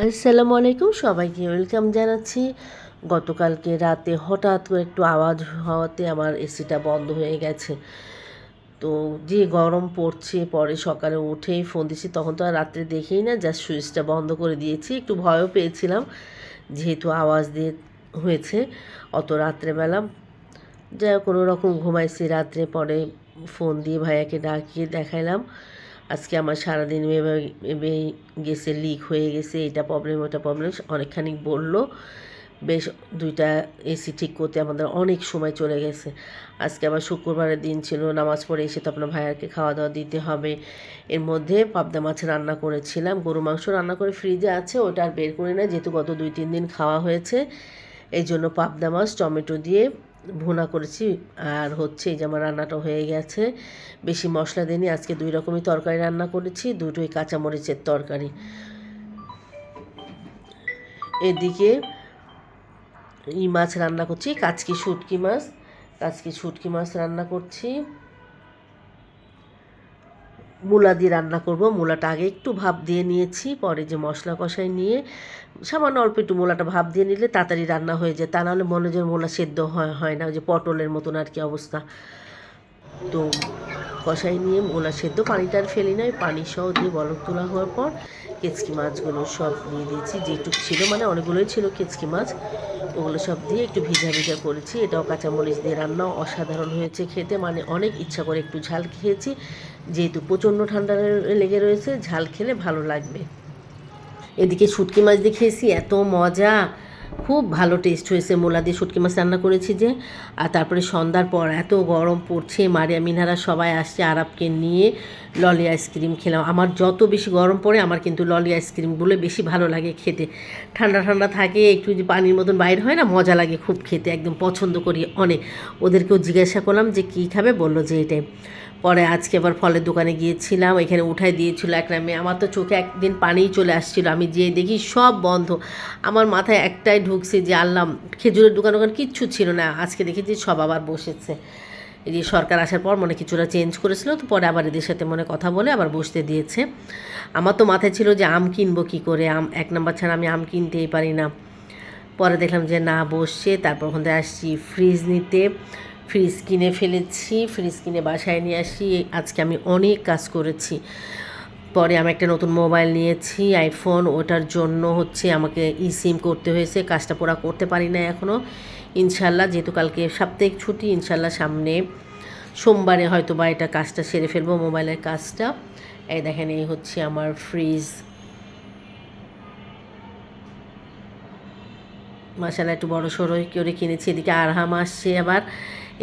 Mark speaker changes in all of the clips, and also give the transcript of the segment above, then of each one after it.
Speaker 1: আসসালামু আলাইকুম, সবাইকে ওয়েলকাম জানাচ্ছি। গতকালকে রাতে হঠাৎ করে একটু আওয়াজ হওয়াতে আমার এসিটা বন্ধ হয়ে গেছে। তো যে গরম পড়ছে, পরে সকালে উঠেই ফোন দিয়েছি, তখন তো আর রাত্রে দেখেই না, জাস্ট সুইচটা বন্ধ করে দিয়েছি। একটু ভয়ও পেয়েছিলাম যেহেতু আওয়াজ দিয়ে হয়েছে অত রাত্রেবেলা। যাই হোক কোনো রকম ঘুমাইছি রাত্রে, পরে ফোন দিয়ে ভাইয়াকে ডাকিয়ে দেখাইলাম আজকে আমার সারাদিন এভাবে গেছে, লিক হয়ে গেছে, এটা প্রবলেম ওটা প্রবলেম অনেকখানি বললো। বেশ দুইটা এসি ঠিক করতে আমাদের অনেক সময় চলে গেছে। আজকে আবার শুক্রবারের দিন ছিল, নামাজ পড়ে এসে তো আপনার ভাইয়াকে খাওয়া দাওয়া দিতে হবে। এর মধ্যে পাবদা মাছ রান্না করেছিলাম, গরু মাংস রান্না করে ফ্রিজে আছে, ওটা আর বের করি না যেহেতু গত 2-3 দিন খাওয়া হয়েছে। এই জন্য পাবদা মাছ টমেটো দিয়ে ভুনা করেছি। আর হচ্ছে এই যে আমার রান্নাটা হয়ে গেছে, বেশি মশলা দিইনি। আজকে 2 রকমই তরকারি রান্না করেছি, দুটোই কাঁচামরিচের তরকারি। এদিকে মাছ রান্না করছি, কাচকি শুটকি মাছ রান্না করছি। মূলা দিয়ে রান্না করব। মূলাটা আগে একটু ভাপ দিয়ে নিয়েছি, পরে যে মশলা কষাই নিয়ে সামান্য অল্প একটু মূলাটা ভাপ দিয়ে নিলে তাড়াতাড়ি রান্না হয়ে যায়, তা নাহলে মনে হয় মূলা সেদ্ধ হয় না, ওই যে পটলের মতন আর কি অবস্থা। তো কষাই নিয়ে মূলা সেদ্ধ পানিটা আর ফেলি না, পানি সহ দিয়ে বলক তোলা হওয়ার পর কেচকি মাছগুলো সব দিয়ে দিয়েছি, যেটুক ছিল, মানে অনেকগুলোই ছিল কেচকি মাছ, ওগুলো সব দিয়ে একটু ভিজা ভিজা করেছি। এটাও কাঁচামরিচ দিয়ে রান্না, অসাধারণ হয়েছে খেতে, মানে অনেক ইচ্ছা করে একটু ঝাল খেয়েছি, যেহেতু প্রচণ্ড ঠান্ডা লেগে রয়েছে, ঝাল খেলে ভালো লাগবে। এদিকে শুটকি মাছ দিয়ে খেয়েছি, এত মজা, খুব ভালো টেস্ট হয়েছে। মূলা দিয়ে শুটকি মাছ রান্না করেছি যে। আর তারপরে সন্ধ্যার পর এত গরম পড়ছে, মারিয়া মিনারা সবাই আসছে, আরাবকে নিয়ে ললি আইসক্রিম খেলাম। আমার যত বেশি গরম পড়ে আমার কিন্তু ললি আইসক্রিমগুলো বেশি ভালো লাগে খেতে, ঠান্ডা ঠান্ডা থাকে, একটু যে পানির মতন বাইর হয় না, মজা লাগে খুব খেতে, একদম পছন্দ করি অনেক। ওদেরকেও জিজ্ঞাসা করলাম যে কী খাবে, বললো যে এটাই। পরে আজকে আবার ফলের দোকানে গিয়েছিলাম, এখানে উঠাই দিয়েছিল এক মেয়ে, আমার তো চোখে একদিন পানিই চলে আসছিল, আমি যেয়ে দেখি সব বন্ধ। আমার মাথায় একটাই ঢুকছে যে আল্লাহ, খেজুরের দোকান কিচ্ছু ছিল না, আজকে দেখেছি সব আবার বসেছে। এই যে সরকার আসার পর মনে কিছুটা চেঞ্জ করেছিল, তো পরে আবার এদের সাথে মনে কথা বলে আবার বসতে দিয়েছে। আমার তো মাথায় ছিল যে আম কিনবো কী করে, আম 1 নম্বর ছাড়া আমি আম কিনতেই পারি না। পরে দেখলাম যে না, বসছে। তারপর ওখান থেকে আসছি ফ্রিজ নিতে, ফ্রিজ কিনে ফেলেছি, ফ্রিজ কিনে বাসায় নিয়ে আসি। আজকে আমি অনেক কাজ করেছি। পরে আমি একটা নতুন মোবাইল নিয়েছি, আইফোন, ওটার জন্য হচ্ছে আমাকে সিম করতে হয়েছে, কাজটা পুরা করতে পারি না এখনও। ইনশাল্লাহ, যেহেতু কালকে সাপ্তাহিক ছুটি, ইনশাল্লাহ সামনে সোমবারে হয়তো বা এটা কাজটা সেরে ফেলবো, মোবাইলের কাজটা। এই দেখেন, এই হচ্ছে আমার ফ্রিজ, মাশাআল্লাহ একটু বড় সড়ো করে কিনেছি। এদিকে আরহাম আসছে আবার,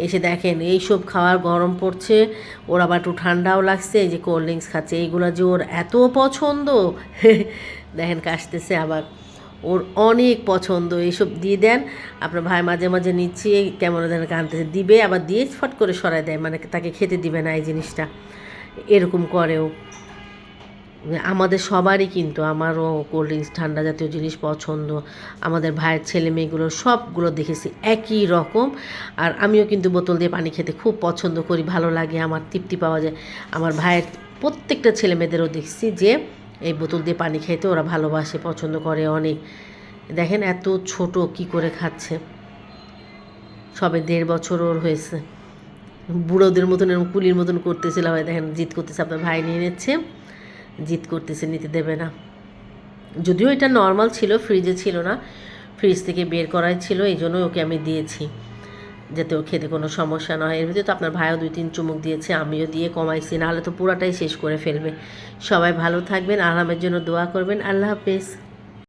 Speaker 1: এসে দেখেন এইসব খাওয়ার, গরম পড়ছে, ওর আবার একটু ঠান্ডাও লাগছে, এই যে কোল্ড ড্রিঙ্কস খাচ্ছে, এইগুলো যে ওর এত পছন্দ দেখেন কাশতেছে আবার, ওর অনেক পছন্দ, এইসব দিয়ে দেন। আপনার ভাই মাঝে মাঝে নিচ্ছে, কেমন যেন কানতেছে, দিবে আবার দিয়ে ফট করে সরাই দেয়, মানে তাকে খেতে দিবে না এই জিনিসটা, এরকম করেও। আমাদের সবারই, কিন্তু আমারও কোল্ড ড্রিঙ্কস, ঠান্ডা জাতীয় জিনিস পছন্দ। আমাদের ভাইয়ের ছেলে মেয়েগুলোর সবগুলো দেখেছি একই রকম। আর আমিও কিন্তু বোতল দিয়ে পানি খেতে খুব পছন্দ করি, ভালো লাগে, আমার তৃপ্তি পাওয়া যায়। আমার ভাইয়ের প্রত্যেকটা ছেলে মেয়েদেরও দেখছি যে এই বোতল দিয়ে পানি খেতে ওরা ভালোবাসে, পছন্দ করে অনেক। দেখেন এত ছোট কি করে খাচ্ছে, সবে 1.5 বছর ওর হয়েছে, বুড়োদের মতন এরকম কুলির মতন করতেছিলাম। দেখেন জিদ করতেছে, আপনার ভাই নিয়ে নিচ্ছে, জিদ করতেছে, নিতে দেবে না। যদিও এটা নর্মাল ছিল, ফ্রিজে ছিল না, ফ্রিজ থেকে বের করাই ছিল, এই জন্য ওকে আমি দিয়েছি যাতে ও খেতে কোনো সমস্যা না হয়। এর ভিতরে তো আপনার ভাইও 2-3 চুমুক দিয়েছে, আমিও দিয়ে কমাইছি, নাহলে তো পুরাটাই শেষ করে ফেলবে। সবাই ভালো থাকবেন, আরামের জন্য দোয়া করবেন। আল্লাহ হাফেজ।